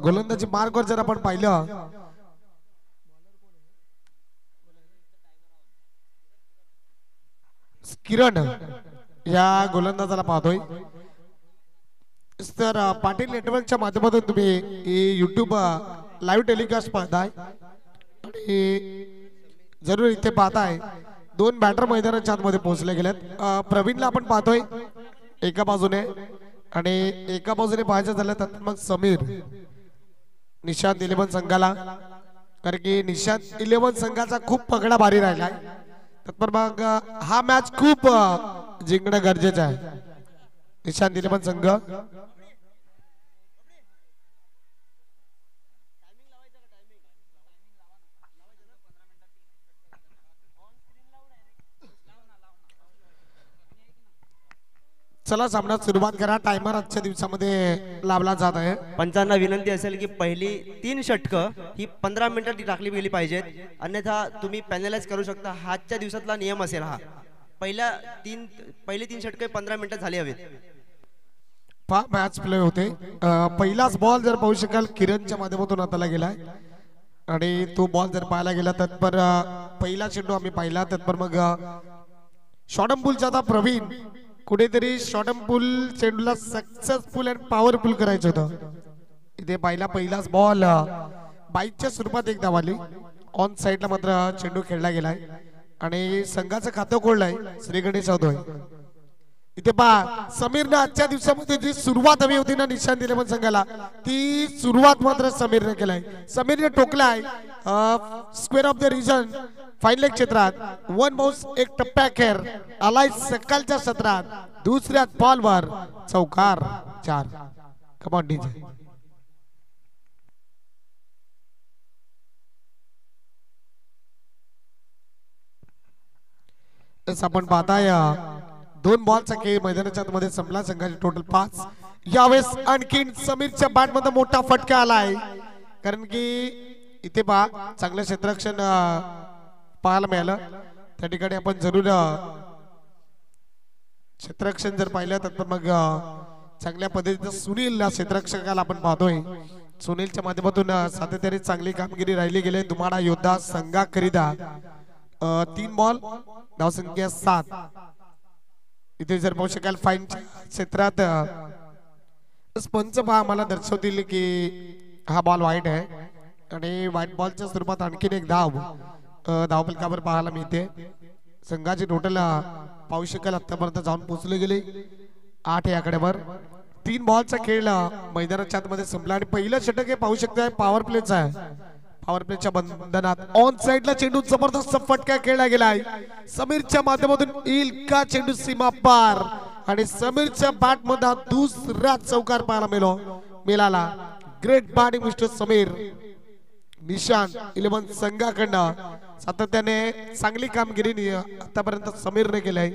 गोलंदाजी मार्कवर जर आपण पाहिलं किरण या गोलंदाजाला पाहतोय तर पाटील नेटवर्कच्या माध्यमातून तुम्ही YouTube लाईव्ह टेलिकास्ट पाहताय आणि जरूर इथे पाहताय दोन बॅटर मैदानाच्या आतमध्ये पोहोचले गेलेत। प्रवीणला आपण पाहतोय एका बाजूने आणि एका बाजूने पाहायचं झालं तर मग समीर निशांत 11 संघाला, कारण की निशांत 11 संघाचा खूप पगडा भारी राहिलाय, तर मग हा मॅच खूप जिंकणं गरजेचं आहे। निशांत 11 संघ चला सामन्यात सुरुवात करा। टायमर आजच्या दिवसामध्ये लावला जात आहे। पंचांना विनंती असेल की पहिली 3 षटकं ही 15 मिनिटात टाकली गेली पाहिजेत, अन्यथा तुम्ही पॅनलाइज करू शकता। आजच्या दिवसातला नियम असेल हा। पहिली 3 षटके 15 मिनिटात झाली हवेत। मॅच प्ले होते। पहिलाच बॉल जर पाहू शकाल किरणच्या माध्यमातून हाताला गेलाय आणि तो बॉल जर पाहायला गेला तर पहिला चेंडू आम्ही पाहिला तर मग शॉर्टमपूलचा आता प्रवीण कुठेतरी शॉर्टमपूल चेंडूला सक्सेसफुल आणि पॉवरफुल करायचं होतं। इथे पहिलाच बॉल बाईकच्या स्वरूपात एक धाव आली। ऑन साइडला मात्र चेंडू खेळला गेलाय आणि संघाचं खातं खोललंय श्री गणेश जाधव। इथे पहा समीरने आजच्या दिवसामध्ये जी सुरुवात हवी होती ना निशांत 11 संघाला ती सुरुवात मात्र समीरने केलाय। समीरने टोकलाय square of the region final क्षेत्रात 1 बाउन्स एक टप्प्याखेर आलाय सकाळच्या सत्रात दुसऱ्या बॉलवर चौकार 4। Come on DJ. आपण पाहताय 2 बॉलचा खेळ मैदानाच्या मध्ये संपला। संघाचे टोटल 5। यावेळेस आणखीन समीरच्या बॅट मध्ये मोठा फटका आलाय, कारण की इथे पहा चांगलं क्षेत्ररक्षण पाहायला मिळालं। त्या ठिकाणी आपण जरूर क्षेत्ररक्षण जर पाहिलं तर मग चांगल्या पद्धतीचं सुनील क्षेत्ररक्षकाला आपण पाहतोय। सुनीलच्या माध्यमातून सातत्याने चांगली कामगिरी राहिली गेले। दुमाडा योद्धा संघाकरिता 3 बॉल धावसंख्या 7। इथे जर पाहू शकाल फाईन क्षेत्रात पंच पहा मला दर्शवतील की हा बॉल वाईट आहे आणि व्हाईट बॉलच्या स्वरूपात आणखीन एक धावफलकावर पाहायला मिळते। संघाचे टोटल पाहू शकाल आतापर्यंत जाऊन पोहोचले गेले 8 या आकड्यावर। 3 बॉलचा खेळ मैदानाच्या आतमध्ये संपला आणि पहिलं षटक हे पाहू शकताय पॉवर प्लेचं आहे। पॉवर प्लेच्या बंधनात ऑन साइडला चेंडू जबरदस्त फटका खेळला गेलाय। समीरच्या माध्यमातून येईल का चेंडू सीमा पार आणि समीरच्या बॅट मध्ये दुसरा चौकार पाहायला मिळाला। Great batting mister Sameer. Nishant 11 संघाकडनं सातत्याने चांगली कामगिरी आतापर्यंत समीरने केली।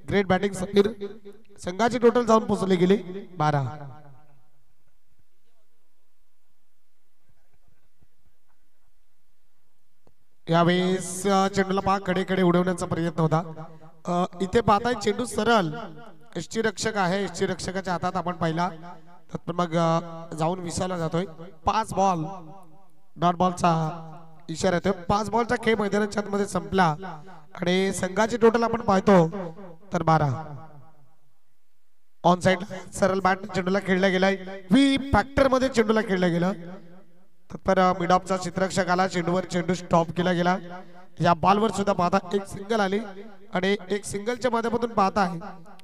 Great batting Sameer. संघाची टोटल जाऊन पोहोचले गेले 12। यावेळेस चेंडूला पहा कडे उडवण्याचा प्रयत्न होता। इथे पाहताय चेंडू सरळ यष्टी रक्षक आहे, यष्टी रक्षकाच्या हातात आपण पाहिला तर मग जाऊन विसावला जातोय। 5 बॉल डॉट बॉलचा इशारा येतोय। 5 बॉलचा खेळ मैदानाच्या आतमध्ये संपला आणि संघाची टोटल आपण पाहतो तर 12। ऑन साइड सरळ बॅट चेंडूला खेळला गेलाय। व्ही फॅक्टर मध्ये चेंडूला खेळला गेला तर मिड ऑफचा क्षेत्ररक्षक आला, चेंडूवर चेंडू स्टॉप केला गेला। या बॉलवर सुद्धा पाहता एक सिंगल आली आणि एक सिंगलच्या माध्यमातून पाहता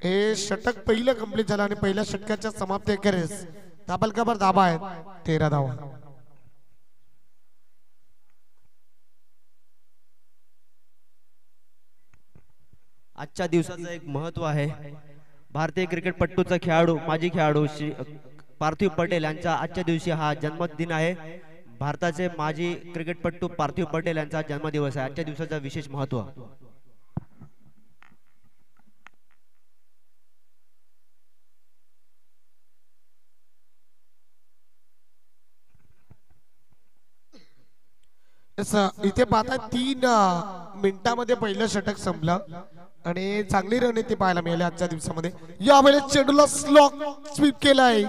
हे षटक पहिलं कंप्लीट झालं आणि पहिल्या षटकाच्या समाप्ती अखेरीस धाबलकावर धाबा आहेत 13 धावा। आजच्या दिवसाचं एक महत्व आहे। भारतीय क्रिकेटपटूचा खेळाडू माजी खेळाडू पार्थिव पटेल यांचा आजच्या दिवशी हा जन्मदिन आहे। भारताचे माजी क्रिकेटपटू पार्थिव पटेल यांचा जन्मदिवस आहे। आजच्या दिवसाचा विशेष महत्व। इथे पाहता 3 मिनिटांमध्ये पहिलं षटक संपलं आणि चांगली रणनीती पाहायला मिळाली आजच्या दिवसामध्ये। यावेळेस चेंडूला स्लॉक स्वीप केलाय,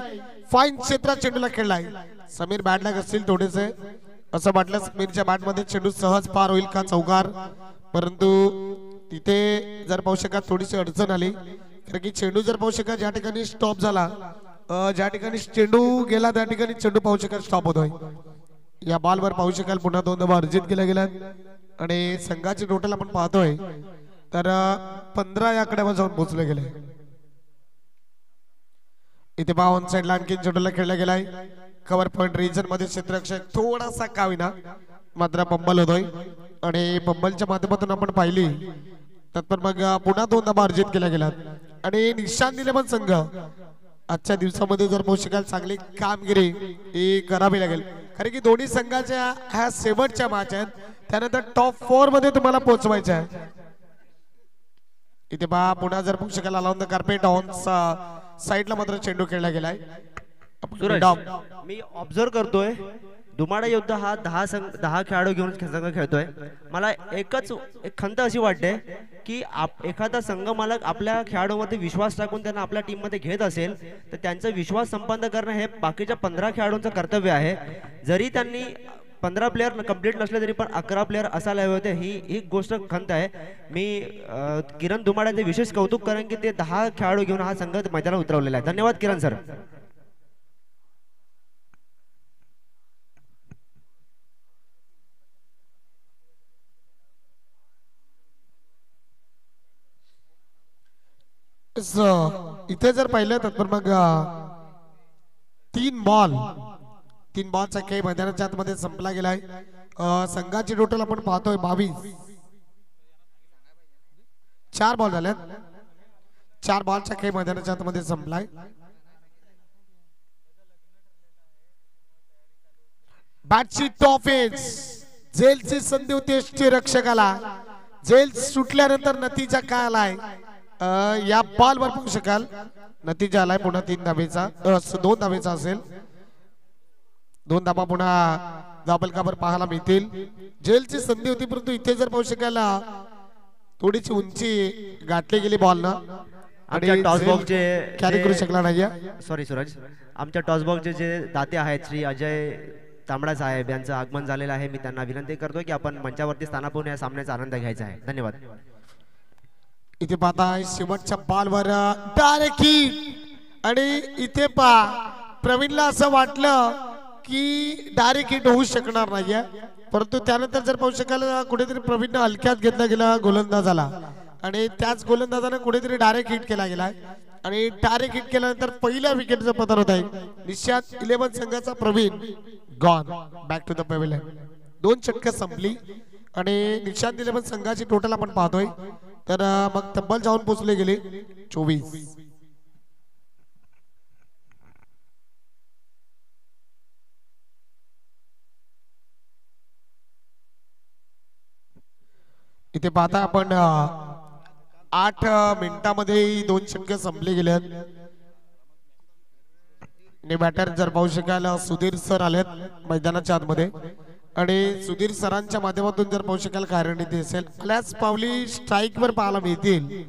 फाईन क्षेत्रात चेंडूला खेळलाय। समीर बॅट लाग असतील थोडेसे, असं वाटलं समीरच्या बॅट मध्ये चेंडू सहज पार होईल का चौकार, परंतु तिथे जर पाहू शकाल थोडीशी अडचण आली, कारण की चेंडू जर पाहू शकाल ज्या ठिकाणी स्टॉप झाला, ज्या ठिकाणी चेंडू गेला त्या ठिकाणी चेंडू पाहू शकाल स्टॉप होतोय। या बॉलवर पाहू शकाल पुन्हा 2 धावा अर्जित केल्या गेल्यात आणि संघाची टोटल आपण पाहतोय तर 15 या आकड्यावर जाऊन पोहोचले गेले। इथे पहा ऑन साइडला आणखी चेंडूला खेळला गेलाय, कव्हर पॉइंट रिजन मध्ये क्षेत्ररक्षक थोडासा काविना मात्र पंबल होतोय आणि पंबलच्या माध्यमातून आपण पाहिली तर मग पुन्हा 2 धावा अर्जित केल्या गेल्यात आणि निशान दिले पण संघ आजच्या दिवसामध्ये जर पाहू शकाल चांगली कामगिरी ही करावी लागेल, कारण की दोन्ही संघाच्या ह्या शेवटच्या मॅच आहेत, त्यानंतर टॉप 4 मध्ये तुम्हाला पोहोचवायचं आहे। इथे पहा पुन्हा जर पाहू शकाल अलाउन द कार्पेट ऑन साइडला मात्र चेंडू खेळला गेलाय। मी ऑब्झर्व करतोय दुमाडा योद्धा हा 10 खेळाडू घेऊन संघ खेळतोय। मला एक खंत अशी वाटते की एखादा संघ मालक आपल्या खेळाडूमध्ये विश्वास टाकून त्यांना आपल्या टीम मध्ये घेत असेल तर त्यांचा विश्वास संपादन करणं हे बाकीच्या 15 खेळाडूंचं कर्तव्य आहे। जरी त्यांनी 15 प्लेयर कंप्लीट नसले तरी पण 11 प्लेयर असायला हवे होते, ही एक गोष्ट खंत आहे। मी किरण दुमाड्यांचे विशेष कौतुक करेन की ते 10 खेळाडू घेऊन हा संघ मैदानात उतरवलेला आहे। धन्यवाद किरण सर। इथे जर पाहिलं तर मग 3 बॉलचा खेळ मैदानाच्या आतमध्ये संपला गेलाय। संघाची टोटल आपण पाहतोय 22, 4 बॉल झाल्यात, 4 बॉलचा खेळ मैदानाच्या आतमध्ये संपलाय। बॅटची टॉप एज जेलची संधी होती रक्षकाला, जेल सुटल्यानंतर नतीजा काय आलाय या बॉलवर पाहू शकाल, नतीजा आलाय पुन्हा 3 धावेचा 2 धावेचा असेल, 2 धावा पुन्हा धाबलकावर पाहायला मिळतील। जेलची संधी होती परंतु इथे जर पाहू शकाल थोडीशी उंची गाठली गेली बॉल ना आणि टॉस बॉक्सचे कॅरी करू शकला नाही। सॉरी सूरज, आमच्या टॉस बॉक्सचे जे दाते आहेत श्री अजय तांबडा साहेब यांचं आगमन झालेलं आहे। मी त्यांना विनंती करतो की आपण मंचावरती स्थानापन्न या सामन्याचा आनंद घ्यायचा आहे। धन्यवाद। इथे पाहता शेवटच्या बॉलवर डायरेक्ट हिट आणि इथे पहा प्रवीणला असं वाटलं की डायरेक्ट हिट होऊ शकणार नाहीये, परंतु त्यानंतर जर पाहू शकाल कुठेतरी प्रवीणला हलक्यात घेतला गेला गोलंदाजाला आणि त्याच गोलंदाजाने कुठेतरी डायरेक्ट हिट केला गेलाय आणि डायरेक्ट हिट केल्यानंतर पहिल्या विकेटचं पतन होत आहे। निशांत 11 संघाचा Pravin gone back to the pavilion. 2 षटकं संपली आणि निशांत 11 संघाची टोटल आपण पाहतोय तर मग तब्बल जाऊन पोहोचले गेले 24। इथे पाहता आपण 8 मिनिटांमध्ये 2 षटकं संपले गेलेत आणि बॅटर जर पाहू शकाल सुधीर सर आलेत मैदानाच्या आतमध्ये आणि सुधीर सरांच्या माध्यमातून जर पाहू शकाल काय रणनीती असेल प्लस पावली स्ट्राईक वर पाहायला मिळतील,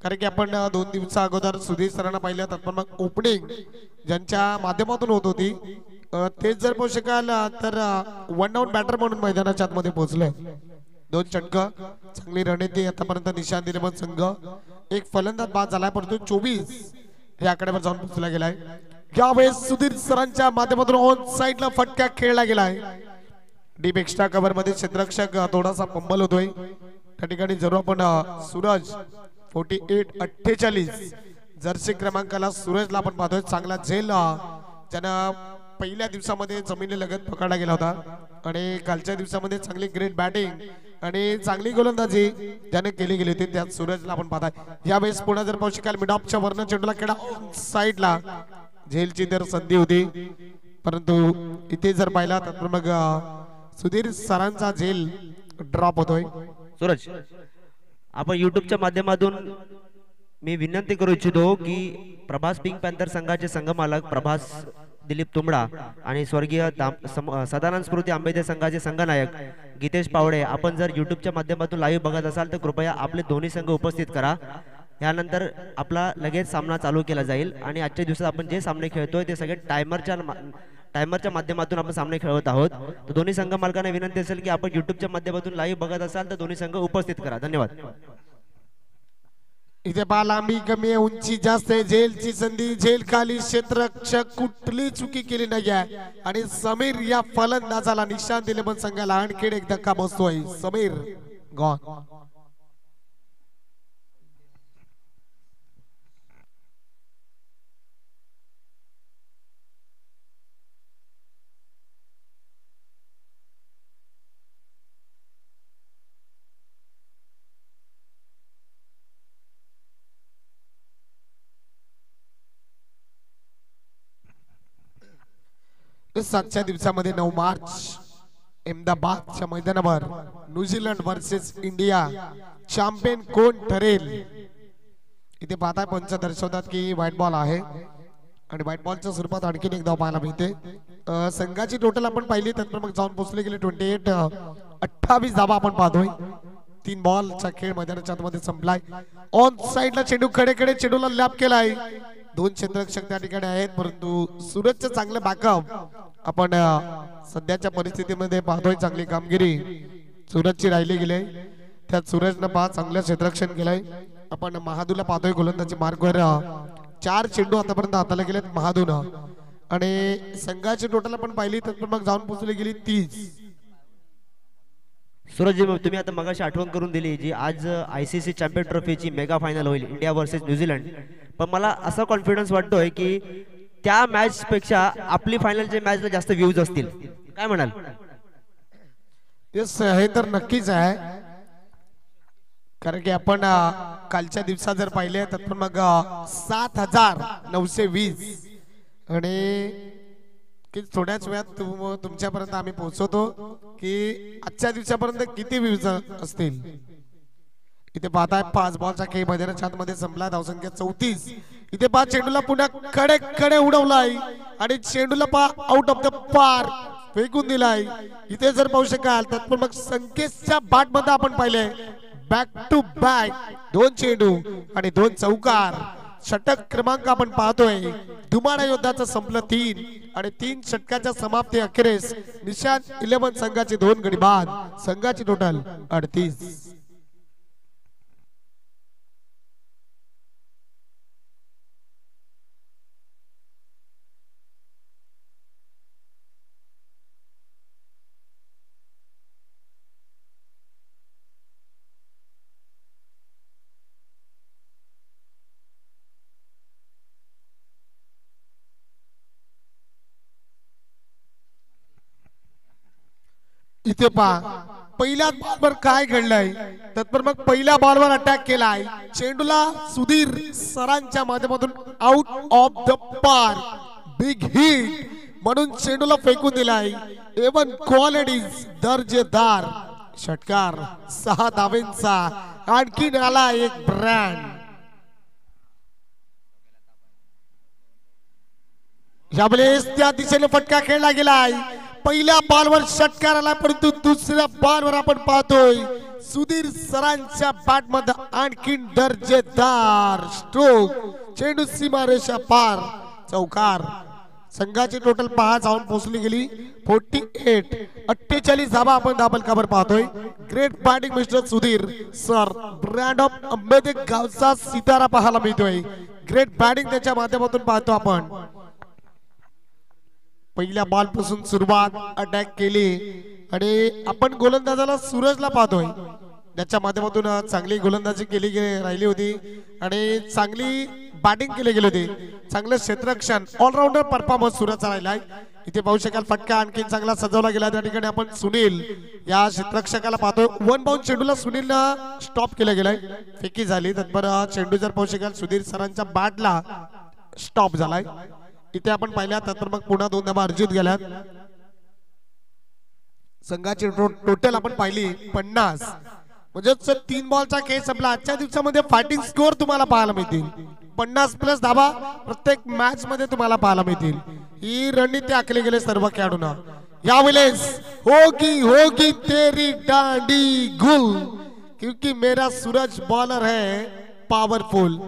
कारण की आपण 2 दिवसा अगोदर सुधीर सरांना पाहिलं तर पण मग ओपनिंग ज्यांच्या माध्यमातून होत होती तेच जर पाहू शकाल तर 1 डाऊन बॅटर म्हणून मैदानाच्या आतमध्ये पोहोचले। 2 षटकं चांगली रणनीती आतापर्यंत निशान दिले पण संघ एक फलंदाज बाद झालाय परंतु 24 या आकड्यावर जाऊन पोहोचला गेलाय। यावेळेस सुधीर सरांच्या माध्यमातून ऑन साइडला फटका खेळला गेलाय, डीप एक्स्ट्रा कव्हर मध्ये क्षेत्ररक्षक थोडासा पंबल होतोय त्या ठिकाणी जरूर आपण सूरज 48-48 जर्सी क्रमांकाला सूरजला आपण पाहतोय। चांगला झेल ज्यानं पहिल्या दिवसामध्ये जमिनी लगत पकडला गेला होता आणि कालच्या दिवसामध्ये चांगली ग्रेट बॅटिंग आणि चांगली गोलंदाजी ज्याने केली गेली होती त्यात सूरजला आपण पाहताय। यावेळेस पुन्हा जर पाहू शकाल मिड ऑफच्या वरनं चेंडूला खेळा साइडला झेलची तर संधी होती परंतु इथे जर पाहिला तर मग सुधीर सरांचा झेल ड्रॉप होतोय। सूरज, आपण युट्यूबच्या माध्यमातून मी विनंती करू इच्छितो की प्रभास पिंक पॅन्थर संघाचे संघमालक प्रभास दिलीप तुंबडा आणि स्वर्गीय सदानंद स्मृती आंबेडकर संघाचे संघनायक गीतेश पावडे आपण जर युट्यूबच्या माध्यमातून लाईव्ह बघत असाल तर कृपया आपले दोन्ही संघ उपस्थित करा। यानंतर आपला लगेच सामना चालू केला जाईल आणि आजच्या दिवसात आपण जे सामने खेळतोय ते सगळे टायमरच्या माध्यमातून आपण सामने खेळवत आहोत. तर दोन्ही संघ मालकांना विनंती असेल की आपण युट्यूबच्या माध्यमातून लाईव्ह बघत असाल तर दोन्ही संघ उपस्थित करा. धन्यवाद. इथे बा लांबी कमी आहे, उंची जास्त आहे, झेलची संधी, झेल खाली, क्षेत्ररक्षक कुठली चुकी केली नाही आहे आणि समीर या फलंदाजाला निशाण दिले पण संघाला आणखी एक धक्का बसतोय. समीर गॉन. सातच्या दिवसामध्ये 9 मार्च अहमदाबादच्या मैदानावर न्यूझीलंड वर्सेस इंडिया चॅम्पियन कोण ठरेल. इथे पाहताय पंच दर्शवतात की व्हाईट बॉल आहे आणि व्हाईट बॉलच्या स्वरूपात आणखीन एक धाव पाहायला मिळते. संघाची टोटल आपण पाहिली तर मग जाऊन पोहोचले गेले 28 धावा आपण पाहतोय. 3 बॉलचा खेळ मैदानाच्या आतमध्ये संपलाय. ऑन साइडला चेंडू खडे चेंडूला लॅप केलाय. 2 क्षेत्ररक्षक त्या ठिकाणी आहेत परंतु सूरजचं चांगलं बॅकअप आपण सध्याच्या परिस्थितीमध्ये पाहतोय. चांगली कामगिरी सूरजची राहिली गेली. त्यात सूरजनं चांगलं क्षेत्ररक्षण केलंय. आपण महादूला पाहतोय गोलंदाजी मार्गवर 4 चेंडू आतापर्यंत हाताला गेलेत महादूनं आणि संघाची टोटल आपण पाहिली तर मग जाऊन पोहोचली गेली 30. सूरजजी तुम्ही आता मगाशी आठवण करून दिली जी आज ICC चॅम्पियन ट्रॉफीची मेगा फायनल होईल इंडिया वर्सेस न्यूझीलंड. पण मला असा कॉन्फिडन्स वाटतोय की त्या मॅच पेक्षा आपली फायनलच्या मॅचला जास्त व्ह्यूज असतील. काय म्हणाल. हे तर नक्कीच आहे कारण की आपण कालच्या दिवसात जर पाहिले तर मग 7,920 आणि थोड्याच वेळात तुमच्यापर्यंत आम्ही पोहोचवतो की आजच्या दिवसापर्यंत किती व्ह्यूज असतील. इथे पाहताय 5 बॉलचा खेळ मैदानाच्या आतमध्ये संपला. धावसंख्या 34. इथे पहा चेंडूला पुन्हा कडे उडवलाय आणि चेंडूला पहा आउट ऑफ द पार फेकून दिलाय. इथे जर पाहू शकाल तर मग संकेतच्या बॅट मध्ये आपण पाहिले बॅक टू बॅक 2 चेंडू आणि 2 चौकार. षटक क्रमांक आपण पाहतोय. धुमाडा योद्धाचं संपलं 3 आणि 3 षटकाच्या समाप्ती अखेरीस निशांत 11 संघाचे 2 गडी बाद. संघाची टोटल 38. इथे पहा पहिल्या बॉलवर काय घडलंय तर मग पहिल्या बॉलवर अटॅक केलाय. चेंडूला सुधीर सरांच्या माध्यमातून आउट ऑफ द पार बिग हिट म्हणून चेंडूला फेकून दिलाय. एवन क्वालिटीज दर्जेदार षटकार 6 धावेंचा आणखीन आला एक ब्रँड. यावेळेस त्या दिशेने फटका खेळला गेलाय. पहिल्या बॉलवर षटकार आला परंतु दुसऱ्या बॉलवर आपण पाहतोय सुधीर सरांच्या बॅट मध्ये आणखीन दर्जेदार स्ट्रोक. चेंडू सीमारेषा पार चौकार. संघाची टोटल 5 जाऊन पोहोचली गेली 48 धावा आपण दाबलकावर पाहतोय. Great batting mister Sudhir sir. Brand of Ambedek गावचा सितारा पाहायला मिळतोय. ग्रेट बॅटिंग त्याच्या माध्यमातून पाहतो आपण. पहिल्या बॉल पासून सुरुवात अटॅक केली आणि आपण गोलंदाजाला सूरजला पाहतोय. त्याच्या माध्यमातून चांगली गोलंदाजी केली राहिली होती आणि चांगली बॅटिंग केली गेली होती. चांगलं क्षेत्ररक्षण ऑलराऊंडर परफॉर्मन्स सूरजचा राहिलाय. इथे पाहू शकाल फटका आणखी चांगला सजवला गेला. त्या ठिकाणी आपण सुनील या क्षेत्ररक्षकाला पाहतोय. 1 बाउंड चेंडूला सुनीलला स्टॉप केलं गेलाय. फेकी झाली तत्पर चेंडू जर पाहू शकाल सुधीर सरांच्या बॅटला स्टॉप झालाय. इथे आपण पाहिल्या तर मग पुन्हा 2 धावा अर्जित गेल्यात. संघाची टोटल आपण पाहिली 50 म्हणजे 3 बॉलचा खेळ संपला. आजच्या दिवसामध्ये फायटिंग स्कोर तुम्हाला पाहायला मिळतील. 50+ धावा प्रत्येक मॅच मध्ये तुम्हाला पाहायला मिळतील. ही रणनीती आखली गेली सर्व खेळाडूंना. यावेळेस होगी तेरी डांडी गुल क्योंकि मेरा सूरज बॉलर है पावरफुल.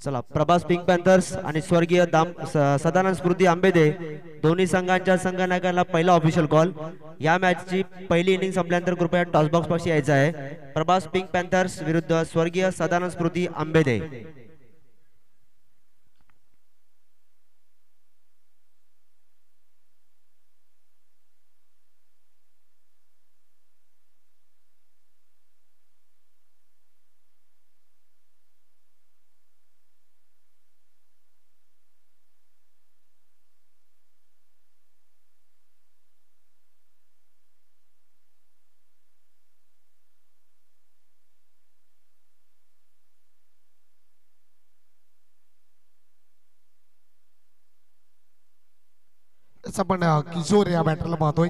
चला प्रभास पिंक पॅन्थर्स आणि स्वर्गीय सदानंद स्मृती आंबेदे दोन्ही संघांच्या संघनायकांना पहिला ऑफिशियल कॉल. या मॅचची पहिली इनिंग संपल्यानंतर कृपया टॉस बॉक्स पाशी यायचं आहे. प्रभास पिंक पॅन्थर्स विरुद्ध स्वर्गीय सदानंद स्मृती आंबेदे. आपण किशोर या बॅटरला पाहतोय.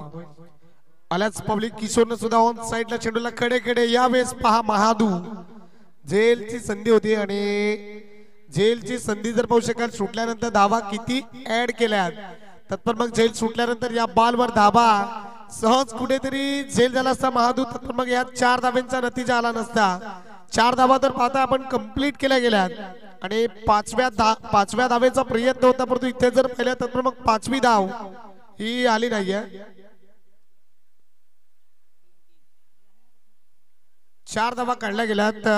आल्याच पब्लिक किशोरनं सुद्धा ऑन साइडला चेंडूला कडे कडे. यावेळेस पहा महादू जेलची संधी होती आणि जेलची संधी जर पाहू शकाल सुटल्यानंतर धावा किती ऍड केल्यात. तत्पर मग जेल सुटल्यानंतर या बॉलवर धावा सहज कुठेतरी जेल झाला असता महादू. तत्पर मग या 4 धाब्यांचा नतीजा आला नसता. 4 धावा तर पाहता आपण कंप्लीट केल्या गेल्यात आणि पाचव्या धावेचा प्रयत्न होता परंतु इथे जर पाहिलं तर मग 5वी धाव ही आली नाहीये. 4 धावा काढल्या गेल्यात.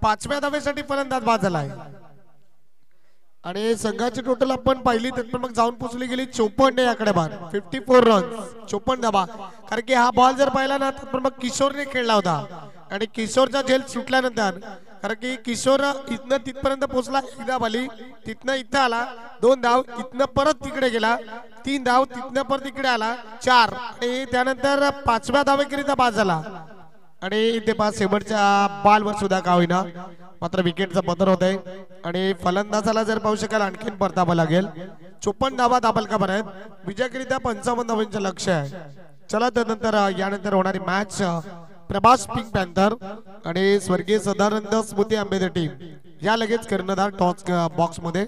5व्या धावेसाठी फलंदाज बाद झालाय आणि संघाची टोटल आपण पाहिली तर मग जाऊन पोहोचली गेली 54 आकडे बाद 54 रन्स 54 धावा. कारण की हा बॉल जर पाहिला ना तर मग किशोरने खेळला होता आणि किशोरचा झेल सुटल्यानंतर कारण की किशोर इथनं तिथपर्यंत पोहोचला. 1 धाव आली तिथनं इथं आला 2 धाव इथनं परत तिकडे गेला 3 धाव तिथनं परत तिकडे आला 4 आणि त्यानंतर 5व्या धावेकरिता बाद झाला आणि इथे पास शेवटच्या बॉलवर सुद्धा का होईना मात्र विकेटचं पतन होत आहे आणि फलंदाजाला जर पाहू शकाल आणखीन परतावं लागेल. 54 धावा दाबल का आहेत. विजयाकरिता 55 धावांचं लक्ष आहे. चला त्यानंतर यानंतर होणारी मॅच प्रभास पिंक पॅन्थर आणि स्वर्गीय सदानंद स्मृती आंबेदे टीम या लगेच कर्णधार टॉस बॉक्स मध्ये.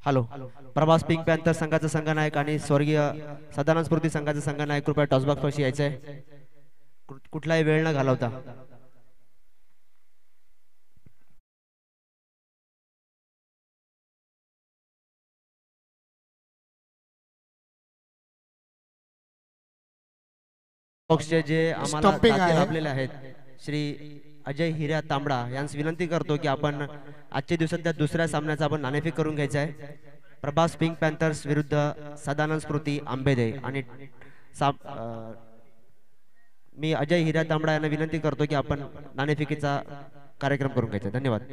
हॅलो प्रभास पिंक पॅन्थर संघाचा संघनायक आणि स्वर्गीय सदानंद स्मृती संघाचा संघनायक कृपया टॉस बॉक्स पाशी यायचंय. कुठलाही वेळ न घालवता. बॉक्सचे जे आम्हाला लाभलेले आहेत श्री अजय हिऱ्या तांबडा यांस विनंती करतो की आपण आजच्या दिवसातल्या दुसऱ्या सामन्याचा आपण नाणेफेक करून घ्यायचा आहे. प्रभास पिंक पॅन्थर्स विरुद्ध सदानंद स्मृती आंबेदे आणि मी अजय हिऱ्या तांबडा यांना विनंती करतो की आपण नाणेफेकीचा कार्यक्रम करून घ्यायचा. धन्यवाद.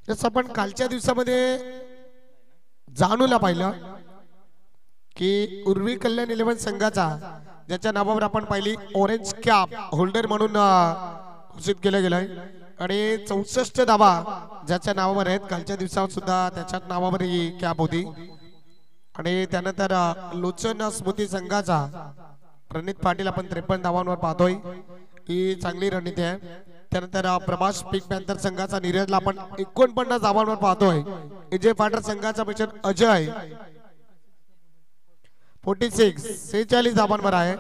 जसं आपण कालच्या दिवसामध्ये जाणूला पाहिलं की उर्वी कल्याण 11 संघाचा ज्याच्या नावावर आपण पाहिली ऑरेंज कॅप होल्डर म्हणून घोषित केलं गेलंय आणि 64 धावा ज्याच्या नावावर आहेत. कालच्या दिवसात सुद्धा त्याच्या नावावर ही कॅप होती आणि त्यानंतर लोचन स्मृती संघाचा प्रणित पाटील आपण 53 धावांवर पाहतोय. ही चांगली रणनीती आहे. त्यानंतर प्रभास पिंक पॅन्थर संघाचा नीरजला आपण 49 धावांवर पाहतोय. विजय फाटर संघाचा मिशन अजय 46 धावांवर आहे.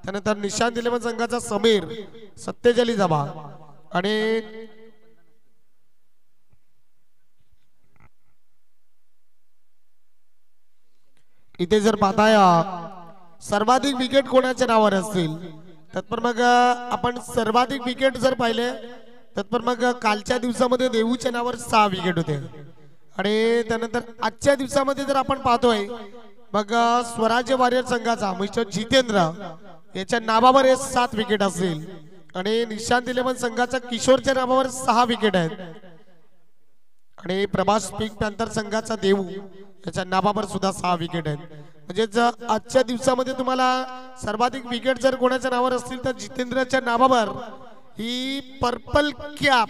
त्यानंतर निशांत 11 संघाचा समीर 47 धावा आणि इथे जर पाहताय सर्वाधिक विकेट कोणाच्या नावावर असतील तर मग आपण सर्वाधिक विकेट जर पाहिले तर मग कालच्या दिवसामध्ये देऊच्या नावावर 6 विकेट होते आणि त्यानंतर आजच्या दिवसामध्ये जर आपण पाहतोय मग स्वराज्य वॉरियर संघाचा मिस्टर जितेंद्र याच्या नावावर 7 विकेट असतील आणि निशांत 11 संघाचा किशोरच्या नावावर 6 विकेट आहेत आणि प्रभास पिंक पॅन्थर संघाचा देऊ याच्या नावावर सुद्धा 6 विकेट आहेत. म्हणजे आजच्या दिवसामध्ये तुम्हाला सर्वाधिक विकेट जर कोणाच्या नावावर असतील तर जितेंद्रच्या नावावर ही पर्पल कॅप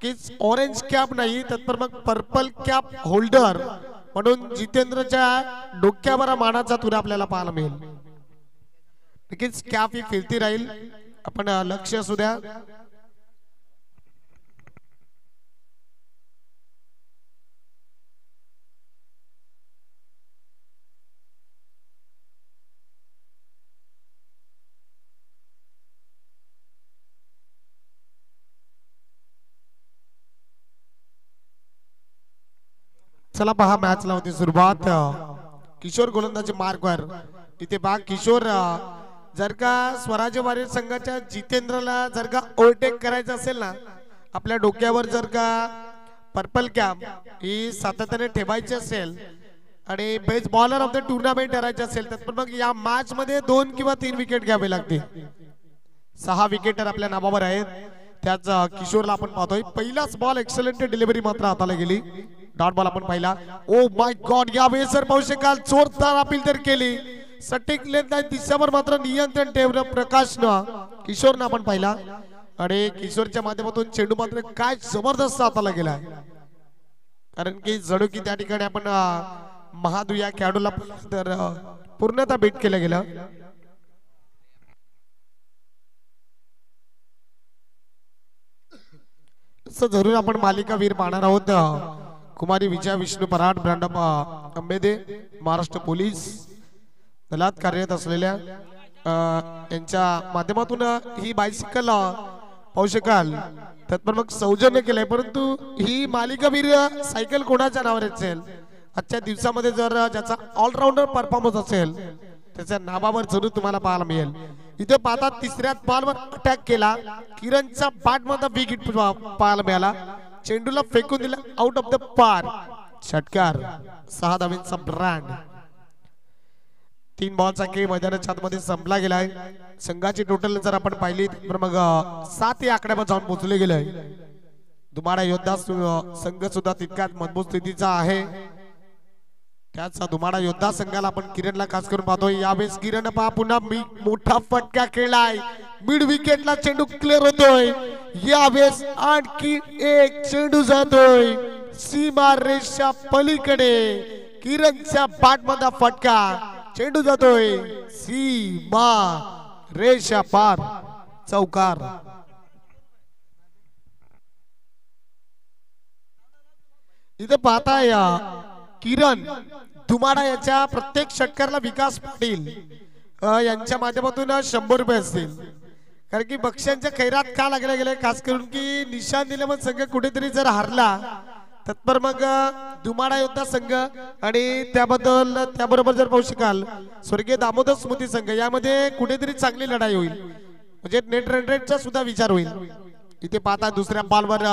की ऑरेंज कॅप नाही तर मग पर्पल कॅप होल्डर म्हणून जितेंद्रच्या डोक्यावर मानाचा तुरा आपल्याला पाहायला मिळेल. नक्कीच कॅप ही फिरती राहील, आपण लक्ष असू द्या. चला पहा मॅच ला होती सुरुवात. किशोर गोलंदाजी मार्कवर इथे पहा किशोर जर का स्वराज्य वारीर संघाच्या जितेंद्रला जर का ओव्हरटेक करायचं असेल ना, आपल्या डोक्यावर जर का पर्पल कॅप ही सातत्याने ठेवायची असेल आणि best bowler of the tournament करायचे असेल तर मग या मॅच मध्ये 2 किंवा 3 विकेट घ्यावे लागतील. 6 विकेटर आपल्या नावावर आहेत. त्याच किशोरला आपण पाहतोय. पहिलाच बॉल एक्सलंट डिलिव्हरी मात्र हाताला गेली. डॉट बॉल आपण पाहिला. ओ माय गॉड, या वेळेस जर पाहू शकाल जोरदार अपील तर केली. सटीक लेंथ आहे दिशेवर मात्र नियंत्रण ठेवलं प्रकाशनं. किशोरनं आपण पाहिला आणि किशोरच्या माध्यमातून चेंडू मात्र काय जबरदस्त हाताला गेलाय. कारण की जणू की त्या ठिकाणी आपण महादू या खेळाडूला तर पूर्णतः बीट केलं गेलं. जरूर आपण मालिका वीर पाहणार आहोत. कुमारी विजया विष्णू पराड ब्रँड अंबेदे महाराष्ट्र पोलीस दलात कार्यरत असलेल्या यांच्या माध्यमातून ही बायसिकल पाहू शकाल तर मग सौजन्य केलंय. परंतु ही मालिका वीर सायकल कोणाच्या नावावर असेल आजच्या दिवसामध्ये जर ज्याचा ऑलराऊंडर परफॉर्मन्स असेल त्याच्या नावावर जरूर तुम्हाला पाहायला मिळेल. इथे पाहता तिसऱ्या बॉलवर अटॅक केला. किरणचा बॅट मध्ये विकेट पाहायला मिळाला. चेंडूला फेकून दिला आउट ऑफ द पार. षटकार 6 धावांचा ब्रँड. 3 बॉलचा खेळ मैदानाच्या आतमध्ये संपला गेलाय. संघाची टोटल जर आपण पाहिली तर मग 7 या आकड्यावर जाऊन पोहोचले गेले. दुमाडा योद्धा संघ सुद्धा तितक्याच मजबूत स्थितीचा आहे. त्याचा दुमाडा योद्धा संघाला आपण किरणला खास करून पाहतोय. यावेळेस किरण पहा पुन्हा मोठा फटका खेळलाय. मिड विकेटला चेंडू क्लिअर होतोय. यावेळेस आणखी एक चेंडू जातोय सीमा रेषा पलीकडे. किरणच्या बॅट मध्ये फटका, चेंडू जातोय सीमा रेषा पार. चौकार. इथे पाहताय किरण दुमाडा याच्या प्रत्येक षटकाराला विकास पाटील यांच्या माध्यमातून 100 रुपये असतील. कारण की बक्षांच्या खैरात का लागले गेले खास करून की निशान दिल्यावर संघ कुठेतरी जर हारला तर मग दुमाडा योद्धा संघ आणि त्याबरोबर जर पाहू शकाल स्वर्गीय दामोदर स्मृती संघ यामध्ये कुठेतरी चांगली लढाई होईल. म्हणजे नेट रन रेटचा सुद्धा विचार होईल. इथे पाहता दुसऱ्या बॉलवर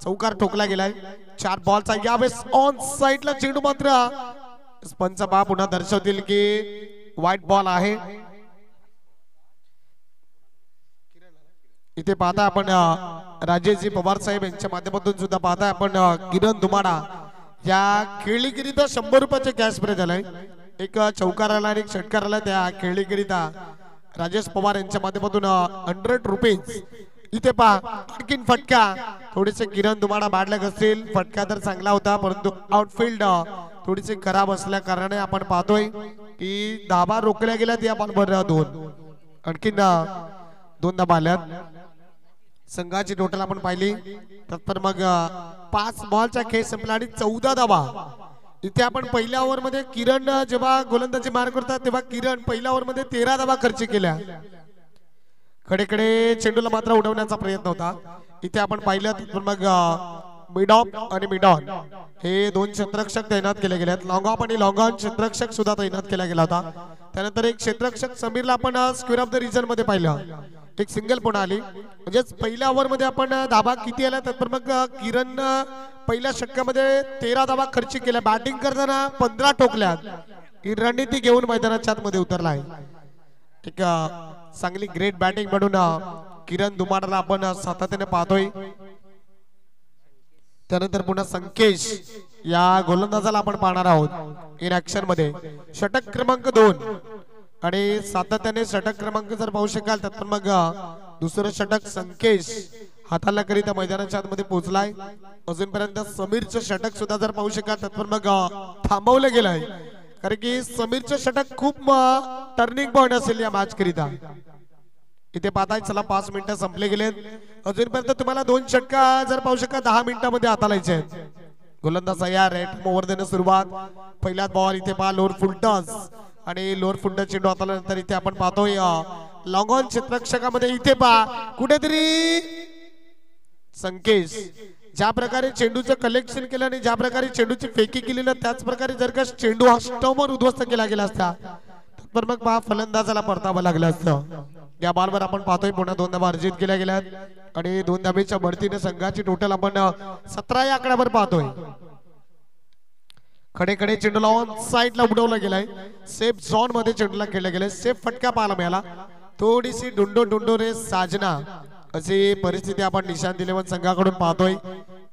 चौकार ठोकला गेलाय. 4 बॉलचा यावेळेस ऑन साइडला चेंडू मात्र पंच बा पुन्हा दर्शवतील की व्हाईट बॉल आहे. इथे पाहता आपण राजेशजी पवार साहेब यांच्या माध्यमातून सुद्धा पाहता आपण किरण दुमाडा या खेळीकरिता 100 रुपयाचे कॅश प्राइज झालाय. एक चौकाराला आणि एक षटकाराला त्या खेळीकरिता राजेश पवार यांच्या माध्यमातून 100 रुपीज. इथे पहा आणखीन फटका. थोडेसे किरण दुमाडा बाडले असतील. फटका तर चांगला होता परंतु आउटफील्ड थोडीशी खराब असल्या कारणाने आपण पाहतोय की धाबा रोखल्या गेल्यात. या बॉलवर 2 आणखीन 2 धाबा आल्यात. संघाची टोटल आपण पाहिली तर मग 5 बॉलचा खेळ संपला आणि 14 धाबा. इथे आपण पहिल्या ओव्हर मध्ये किरण जेव्हा गोलंदाजी मार करतात तेव्हा किरण पहिल्या ओव्हर मध्ये 13 धाबा खर्च केल्या. कडेकडे चेंडूला मात्र उडवण्याचा प्रयत्न होता. इथे आपण पाहिलं तर मग मिड ऑफ आणि मिड ऑन हे 2 क्षेत्ररक्षक तैनात केले गेले आहेत. लॉंग ऑफ आणि लॉंग ऑन क्षेत्ररक्षक सुद्धा तैनात केला गेला होता. त्यानंतर एक क्षेत्ररक्षक समीरला आपण स्क्वेअर ऑफ द रिजन मध्ये पाहिलं. एक सिंगल पुन्हा आली. म्हणजे पहिल्या ओव्हर मध्ये आपण धाबा किती आला तर मग किरण पहिल्या षटकामध्ये 13 धाबा खर्च केल्या. बॅटिंग करताना 15 ठोकल्यात. ही रणनीती घेऊन मैदानाच्या आतमध्ये उतरला आहे. एक चांगली ग्रेट बॅटिंग म्हणून किरण दुमाडाला आपण सातत्याने पाहतोय. त्यानंतर पुन्हा संकेश या गोलंदाजाला आपण पाहणार आहोत इन ऍक्शन मध्ये. षटक क्रमांक 2 आणि सातत्याने षटक क्रमांक जर पाहू शकाल तर मग दुसरं षटक संकेश हाताला करिता मैदानाच्या आतमध्ये पोहोचलाय. अजूनपर्यंत समीरचं षटक सुद्धा जर पाहू शकाल तर मग थांबवलं गेलंय, कारण की समीरचं षटक खूप टर्निंग पॉइंट असेल या मॅच करिता. इथे पाहताय चला 5 मिनिटं संपले गेलेत. अजूनपर्यंत तुम्हाला 2 षटका जर पाहू शकाल 10 मिनिटांमध्ये हातालायचे आहेत. गोलंदाज तयार आहे. ओव्हर देणं सुरुवात. पहिला बॉल इथे पहा लोअर फुल टच आणि लोअर फुल टच चेंडू हाताळल्यानंतर इथे आपण पाहतोय लॉंग ऑन क्षेत्ररक्षकामध्ये इथे पहा कुठेतरी संकेश ज्या प्रकारे चेंडूचं कलेक्शन केलं आणि ज्या प्रकारे चेंडूची फेकी केली ना त्याच प्रकारे जर का चेंडू हा स्टंपवर उद्ध्वस्त केला गेला असता तर मग पहा फलंदाजाला परतावं लागलं असतं. या बॉलवर आपण पाहतोय पुन्हा 2 धावा अर्जित केल्या गेल्यात आणि 2 धावेच्या बढतीने संघाची टोटल आपण 17 या आकड्यावर पाहतोय. खडे खडे चेंडू लावून साईडला उडवला गेलाय. सेफ झोन मध्ये चेंडूला खेळला गेलाय. सेफ फटका पाहायला मिळाला. थोडीशी डुंडो रे साजना अशी परिस्थिती आपण निशांत इलेव्हन संघाकडून पाहतोय.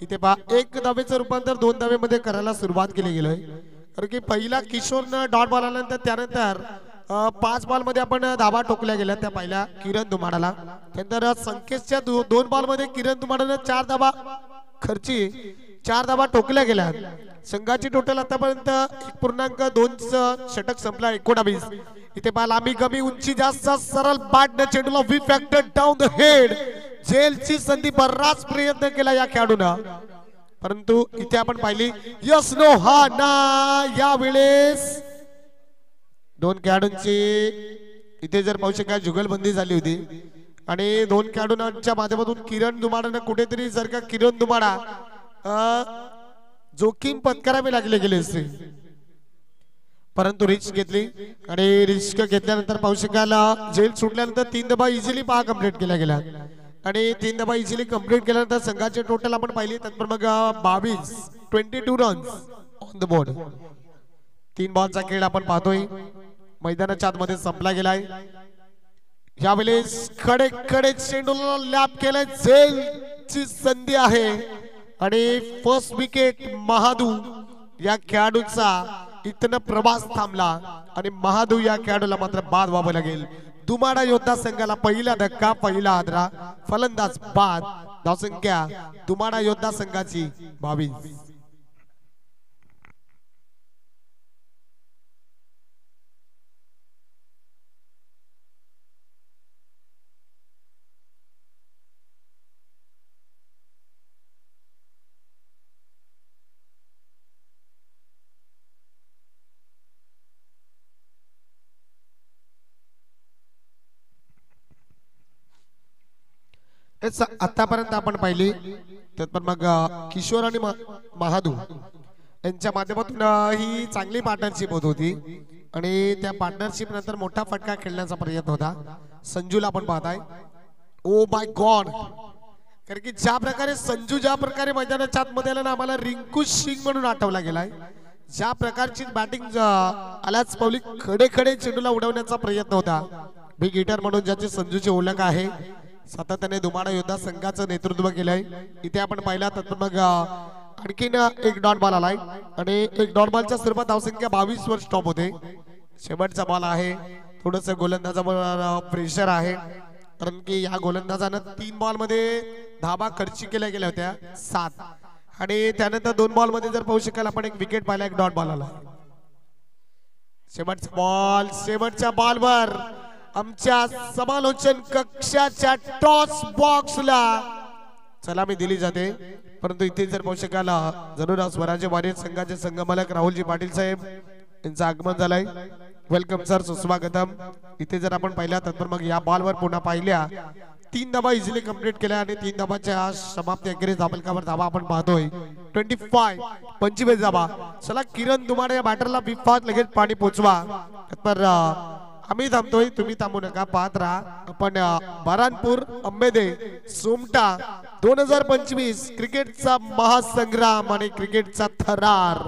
इथे पहा 1 धावेचं रूपांतर 2 धावेमध्ये करायला सुरुवात केली गेलोय, कारण की पहिला किशोरनं डॉट बॉल आल्यानंतर त्यानंतर 5 बॉल मध्ये आपण धावा टोकल्या गेल्या. त्या पहिल्या किरण दुमाडाला, त्यानंतर संकेतच्या 2 बॉल मध्ये किरण दुमाडाने 4 धावा खर्ची 4 धावा टोकल्या गेल्या. संघाची टोटल आतापर्यंत 1.2 षटक संपला 19. इथे पहा लांबी कमी उंची जास्त सरळ बॅटने चेंडूला V factor down the head. जेलची संधी बराच प्रयत्न केला या खेळाडूनं, परंतु इथे आपण पाहिली यस नो हा ना. यावेळेस 2 खेळाडूंची इथे जर पाहू शकाल जुगलबंदी झाली होती आणि 2 खेळाडूंच्या माध्यमातून किरण दुमाडाने कुठेतरी जर का किरण दुमाडा जोखीम पत्करावी लागले गेले असते, परंतु रिस्क घेतली आणि रिस्क घेतल्यानंतर पाहू शकाल जेल सुटल्यानंतर 3 धावा इझिली पहा कंप्लीट केल्या गेल्या आणि 3 धावा इझिली कंप्लीट केल्यानंतर संघाचे टोटल आपण पाहिली तर मग 22 रन्स ऑन द बोर्ड. 3 बॉलचा खेळ आपण पाहतोय मैदानाच्या आतमध्ये संपला गेलाय. यावेळेस खडे खडे चेंडूला लॅप केलाय. जेलची संधी आहे आणि फर्स्ट विकेट महादू या खेळाडूचा इथनं प्रवास थांबला आणि महादू या खेळाडूला मात्र बाद व्हावं लागेल. दुमाडा योद्धा संघाला पहिला धक्का, पहिला आदरा, फलंदाज बाद. धावसंख्या दुमाडा योद्धा संघाची 22. आतापर्यंत आपण पाहिली तर पण मग किशोर आणि महादू यांच्या माध्यमातून ही चांगली पार्टनरशिप होत होती आणि त्या पार्टनरशिप नंतर मोठा फटका खेळण्याचा प्रयत्न होता. संजूला आपण पाहताय. ओ माय गॉड, कारण की ज्या प्रकारे संजू ज्या प्रकारे मैदानाच्या आतमध्ये आला ना आम्हाला रिंकू सिंग म्हणून आठवला गेलाय. ज्या प्रकारची बॅटिंग आल्याच पावली खडे खडे चेंडूला उडवण्याचा प्रयत्न होता. बिग हिटर म्हणून ज्याची संजूची ओळख आहे. सातत्याने दुमाडा योद्धा संघाचं नेतृत्व केलंय. इथे आपण पाहिला तर मग आणखीन 1 डॉट बॉल आलाय आणि 1 डॉट बॉलच्या स्वरूपात धावसंख्या 22 वर स्टॉप होते. शेवटचा बॉल आहे. थोडस गोलंदाजावर प्रेशर आहे, कारण की या गोलंदाजानं 3 बॉल मध्ये धावा खर्ची केल्या गेल्या होत्या 7 आणि त्यानंतर 2 बॉल मध्ये जर पाहू शकाल आपण 1 विकेट पाहिला, 1 डॉट बॉल आला. शेवटचा बॉल, शेवटच्या बॉलवर आमच्या समालोचन कक्षाच्या टॉस बॉक्सला सलामी दिली जाते, परंतु इथे जर पाहू शकाल जरूर स्वराज्य वारियर संघाचे संघमालक राहुलजी पाटील साहेब यांचं आगमन झालंय. वेलकम सर, सुस्वागतम. इथे जर आपण पाहिल्या तर मग या बॉलवर पुन्हा पाहिल्या 3 धावा इझिली कंप्लीट केल्या आणि 3 धावाच्या समाप्ती अखेरीस धावलकावर धावा आपण पाहतोय 25 धावा. चला किरण दुमाडे या बॅटरला बिफात लगेच पाणी पोचवा. तर आम्ही थांबतोय, तुम्ही थांबू नका, पाहत राहा. आपण बारानपूर अंबेदे सोमटा 2025 क्रिकेटचा महासंग्राम आणि क्रिकेटचा थरार.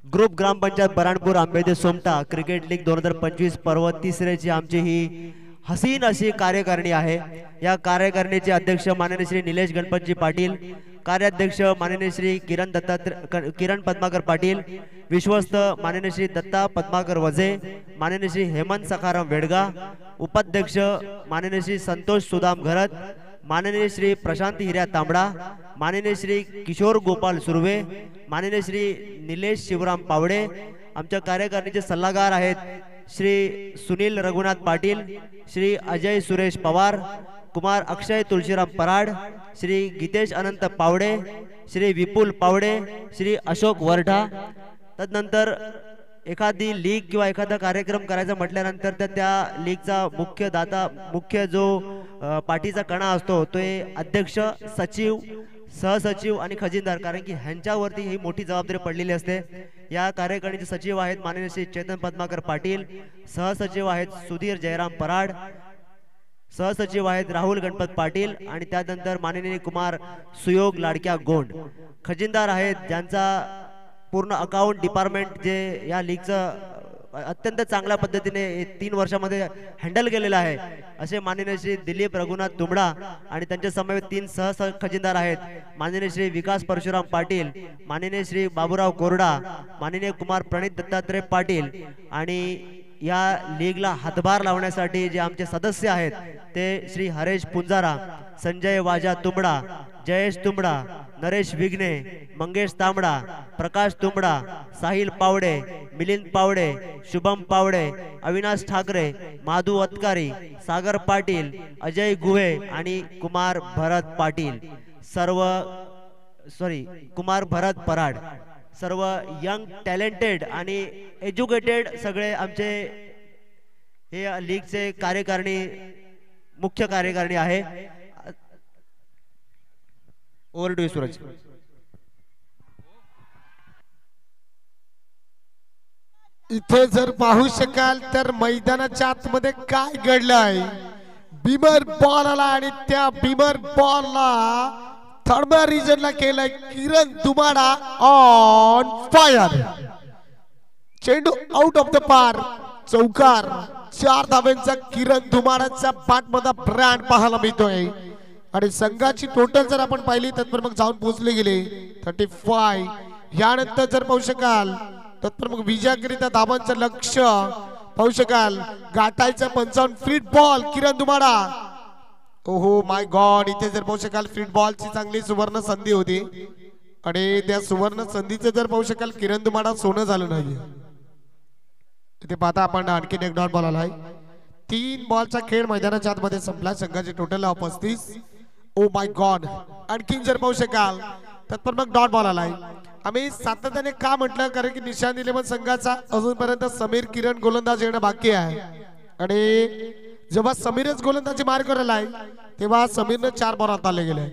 ग्रुप ग्रामपंचायत बराणपूर आंबेदे सोमटा क्रिकेट लीग 2025 पर्व 3ची आमची ही हसीन अशी कार्यकारिणी आहे। या कार्यकारिणीचे अध्यक्ष माननीय श्री निलेश गणपतजी पाटील, कार्याध्यक्ष माननीय श्री किरण पद्माकर पाटील, विश्वस्त माननीय श्री दत्ता पद्माकर वजे, माननीय श्री हेमंत सखाराम वेडगा, उपाध्यक्ष माननीय श्री संतोष सुदाम घरत, माननीय श्री प्रशांत हिर्या तांबडा, माननीय श्री किशोर गोपाल सुर्वे, माननीय श्री निलेश शिवराम पावडे। आमच्या कार्यकारिणीचे सल्लागार आहेत श्री सुनील रघुनाथ पाटील, श्री अजय सुरेश पवार, कुमार अक्षय तुलसीराम पराड, श्री गीतेश अनंत पावडे, श्री विपुल पावडे, श्री अशोक वरठा। तदनंतर एखादी लीग किंवा एखादा कार्यक्रम करायचा म्हटल्यानंतर त्या लीगचा मुख्य जो पार्टीचा कणा असतो तो अध्यक्ष, सचिव, सहसचिव आणि खजिनदार, कारण की ह्यांच्यावरती ही मोठी जबाबदारी पडलेली असते। या कार्यकारिणीचे सचिव आहेत माननीय श्री चेतन पद्माकर पाटील, सहसचिव आहेत सुधीर जयराम पराड, सहसचिव आहेत राहुल गणपत पाटील आणि त्यानंतर माननीय कुमार सुयोग लाडक्या गोंड। खजिनदार आहेत ज्यांचा पूर्ण अकाउंट डिपार्टमेंट जे या लीगचं अत्यंत चांगल्या पद्धतीने 3 वर्षामध्ये हँडल केलेलं आहे, असे माननीय श्री दिलीप रघुनाथ तुंबडा आणि त्यांच्या समवेत 3 सह खजिनदार आहेत माननीय श्री विकास परशुराम पाटील, माननीय श्री बाबूराव कोरडा, माननीय कुमार प्रणित दत्तात्रय पाटील। आणि या लीगला हातभार लावण्यासाठी जे आमचे सदस्य आहेत ते श्री हरेश पुंजारा, संजय वाजा तुंबडा, जयेश तुंबडा, नरेश विघ्ने, मंगेश तांबडा, प्रकाश तुंबडा, साहिल पावडे, मिलिंद पावडे, शुभम पावडे, अविनाश ठाकरे, माधू अतकारी, सागर पाटील, अजय गुहे आणि कुमार भरत पराड। सर्व यंग टॅलेंटेड आणि एज्युकेटेड सगळे आमचे हे लीगचे मुख्य कार्यकारिणी आहे। Over to Suraj. इथे जर पाहू शकाल तर मैदानाच्या आतमध्ये काय घडलंय, बिमर बॉल आला आणि त्या बिमर बॉलला थर्ड रिजनला केलाय किरण दुमाडा ऑन फायर। चेंडू आउट ऑफ द पार, चौकार। 4 धाब्यांचा किरण दुमाडाचा बॅटमध्ये ब्रँड पाहायला मिळतोय आणि संघाची टोटल जर आपण पाहिली तर मग जाऊन पोहोचले गेले 35। यानंतर जर पाहू शकाल तर मग विजयाकरिता धाबांचं लक्ष पाहू शकाल, गाठायचं 55 फीट बॉल किरण दुमाडा। ओहो माय गॉड, इथे जर पाहू शकाल फीट बॉलची चांगली सुवर्ण संधी होती आणि त्या सुवर्ण संधीचं जर पाहू शकाल किरण दुमाडा सोनं झालं नाही। इथे पाहता आपण आणखी एक डॉट बॉल आलाय। 3 बॉलचा खेळ मैदानाच्या आतमध्ये संपला, संघाचे टोटल 35। ओ माय गॉड, आणखी जर पाहू शकाल तर मग डॉट बॉल आलाय। आम्ही सातत्याने का म्हटलं, कारण की निशान 11 संघाचा अजूनपर्यंत समीर किरण गोलंदाज येणं बाकी आहे आणि जेव्हा समीरच गोलंदाजी मार करायला आहे तेव्हा समीरने 4 बॉल हाताळले गेले।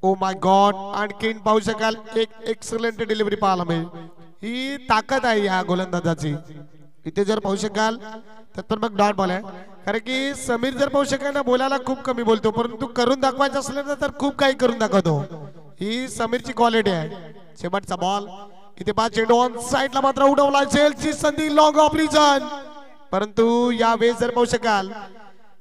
ओ माय गॉड, आणखीन पाहू शकाल एक एक्सलेंट डिलिव्हरी पाहायला मिळेल। ही ताकद आहे या गोलंदाजाची। इथे जर पाहू शकाल तर मग डॉट बॉल आहे, कारण की समीर जर पाहू शकाल ना बोलायला खूप कमी बोलतो, परंतु करून दाखवायचं असलं तर खूप काही करून दाखवतो। ही समीरची क्वालिटी आहे। शेवटचा बॉल इथे 5 चेंडू ऑन साइडला मात्र उडवला, जेलची संधी लॉंग ऑफ रिजन, परंतु या वेळेस जर पाहू शकाल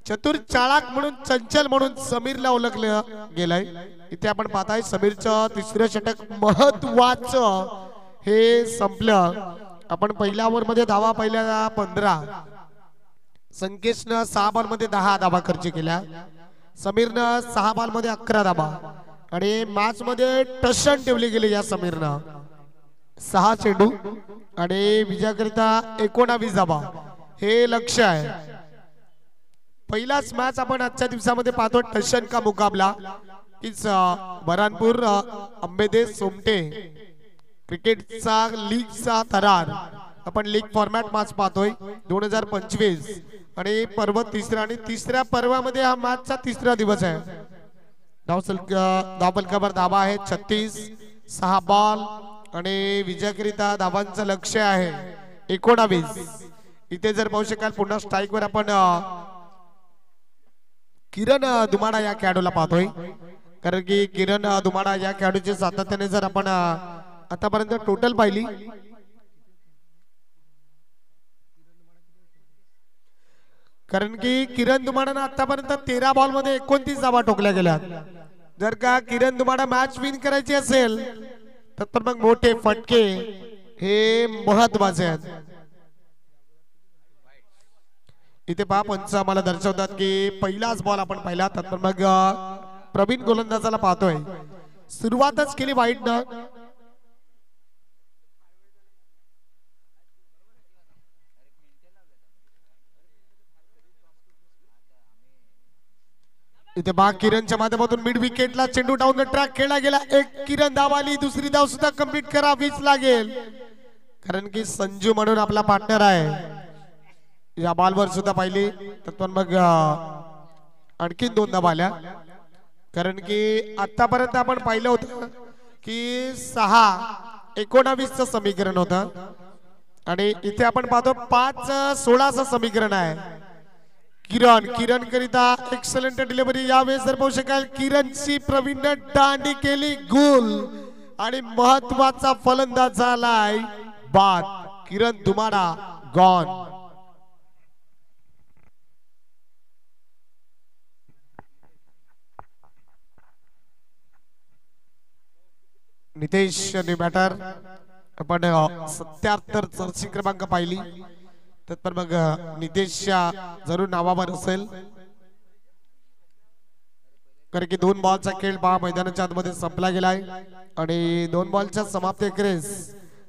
चतुर चाळक म्हणून, चंचल म्हणून समीरला ओळखलं गेलंय। इथे आपण पाहताय समीरचं 3रं षटक महत्वाचं हे संपलं। आपण पहिल्या ओव्हर मध्ये धावा पहिल्या 15, संकेशनं 6 बॉल मध्ये 10 धावा खर्च केल्या, समीरनं 6 बॉल मध्ये 11 धावा आणि मॅच मध्ये टशन ठेवली गेली या समीरनं। 6 चेंडू आणि विजयाकरिता 19 धावा हे लक्ष्य आहे। पहिलाच मॅच आपण आजच्या दिवसामध्ये पाहतो टशन का मुकाबला। इस बरानपूर अंबेदेश सोमटे क्रिकेटचा लीगचा थरार आपण लीग फॉर्मॅट मॅच पाहतोय 2025 आणि पर्व 3रा आणि 3ऱ्या पर्वामध्ये हा मॅचचा 3रा दिवस आहे। धावफलकावर धावा आहे 36, 6 बॉल आणि विजयाकरिता धावांचं लक्ष्य आहे 19। इथे जर पाहू शकाल पुन्हा स्ट्राइक वर आपण किरण दुमाडा या खेळाडूला पाहतोय, कारण की किरण दुमाडा या खेळाडूचे सातत्याने जर आपण आतापर्यंत टोटल पाहिली कारण की किरण दुमाडानं आतापर्यंत 13 बॉल मध्ये 29 धावा ठोकल्या गेल्या. जर का किरण दुमाडा मॅच विन करायची असेल तर मग मोठे फटके हे महत्वाचे आहेत. इथे पहा पंच आम्हाला दर्शवतात की पहिलाच बॉल आपण पाहिला तर मग प्रवीण गोलंदाजाला पाहतोय. सुरुवातच केली वाईट न. इथे बा किरणच्या माध्यमातून मिड विकेटला चेंडू डाऊन ट्रॅक खेळला गेला. एक किरण धाव आली, दुसरी धाव सुद्धा कंप्लीट करावीच लागेल कारण की संजू म्हणून आपला पार्टनर आहे. या बॉलवर सुद्धा पाहिली तर मग आणखीन 2 धावा आल्या कारण की आतापर्यंत आपण पाहिलं होतं की 6-19 समीकरण होतं आणि इथे आपण पाहतो 5-16 समीकरण आहे. किरण करिता एक्सलेंट डिलिव्हरी. यावेळेस जर पाहू शकाल किरणची प्रवीणने दांडी केली गोल आणि महत्वाचा फलंदाज झालाय बाद. किरण दुमाडा गॉन. नितेश बॅटर आपण 77 जर्सी क्रमांक पाहिली तर मग नितेशच्या जरूर नावावर असेल कारण की 2 बॉलचा खेळ मैदानाच्या आतमध्ये संपला गेलाय आणि 2 बॉलच्या समाप्ती अखेरीस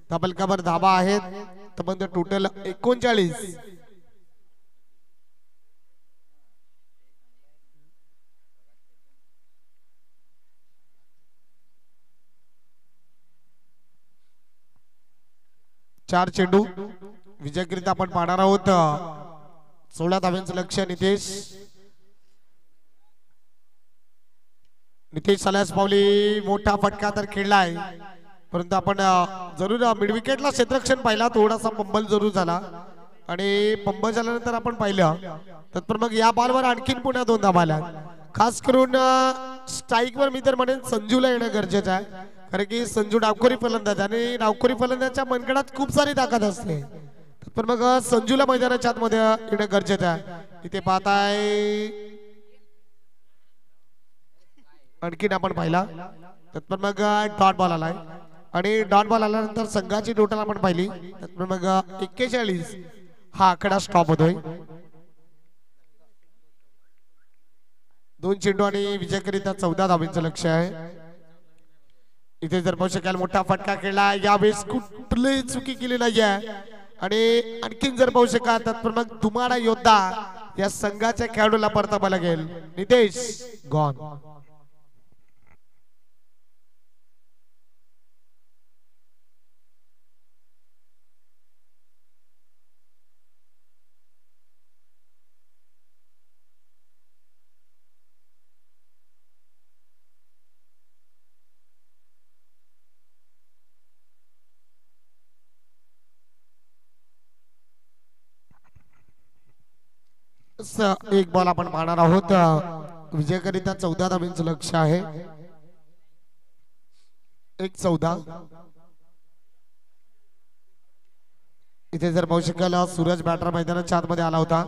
धाबलकावर धाबा आहेत तर मग टोटल 39. चार चेंडू विजयकरिता आपण पाहणार आहोत. 16 धाव्यांचं लक्ष्य. नितेश साल्यास पावली. मोठा फटका तर खेळलाय परंतु आपण जरूर मिड विकेटला क्षेत्ररक्षण पाहिला. थोडासा पंबल जरूर झाला आणि पंबल झाल्यानंतर आपण पाहिलं तर मग या बॉलवर आणखीन पुन्हा 2 धावा आल्या. खास करून स्ट्राईक वर मी तर म्हणेन संजूला येणं गरजेचं आहे कारण की संजू डावखोरी फलंदाज आणि डावखोरी फलंदाजच्या मनगडात खूप सारी ताकद असते पण मग संजूला मैदानाच्या आतमध्ये येणं गरजेचं आहे. इथे पाहताय आणखीन आपण पाहिला तर मग डॉट बॉल आलाय आणि डॉट बॉल आल्यानंतर संघाची टोटल आपण पाहिली तर मग 41 हा आकडा स्टॉप होतोय. 2 चेंडू आणि विजयकरिता 14 धावांचं लक्ष्य आहे. इथे जर पाहू शकाल मोठा फटका खेळला. यावेळेस कुठलीही चुकी केली नाहीये आणि आणखीन जर पाहू शकाल तर मग दुमाडा योद्धा या संघाच्या खेळाडूला परतावा लागेल. नितेश गॉन. एक बॉल आपण पाहणार आहोत. विजयकरिता 14 धावांचं लक्ष्य आहे. 1-14. इथे जर पाहू शकाल सूरज बॅटर मैदानाच्या आतमध्ये आला होता.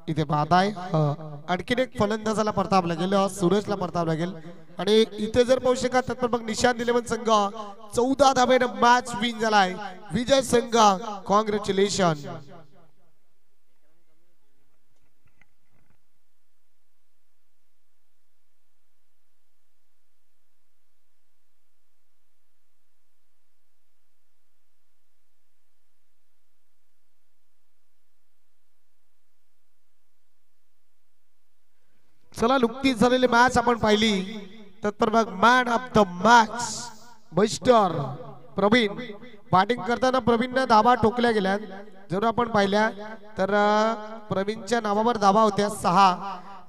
इथे पाहताय आणखीन एक फलंदाजाला परतावा लागेल. सूरजला परतावा लागेल आणि इथे जर पाहू शकाल तर मग निशान 11 संघ 14 धावेने मॅच विन झालाय. विजय संघ कॉंग्रॅच्युलेशन. चला नुकतीच झालेली मॅच आपण पाहिली तर मग man of the match mister Pravin. Batting करताना प्रवीणने धावा ठोकल्या गेल्या. जर आपण पाहिल्या तर प्रवीणच्या नावावर धावा होत्या 6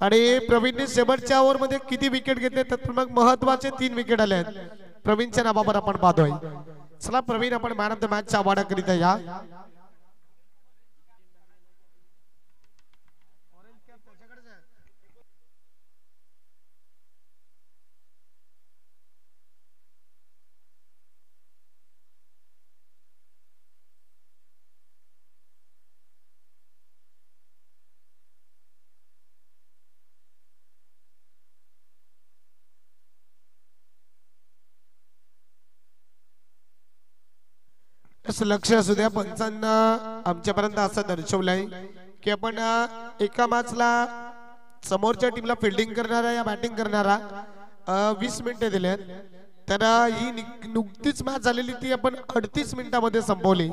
आणि प्रवीणने शेवटच्या ओव्हर मध्ये किती विकेट घेतले तर मग महत्वाचे 3 विकेट आले आहेत. प्रवीणच्या नावावर आपण पाहतोय. चला प्रवीण आपण मॅन ऑफ द मॅचचा अवॉर्ड करीता या. असं लक्ष असू द्या. पंचांना आमच्यापर्यंत असं दर्शवलंय की आपण एका मॅचला समोरच्या टीमला फिल्डिंग करणारा या बॅटिंग करणारा 20 मिनिटे दिलेत. तर ही नुकतीच मॅच झालेली ती आपण 38 मिनिटांमध्ये संपवली.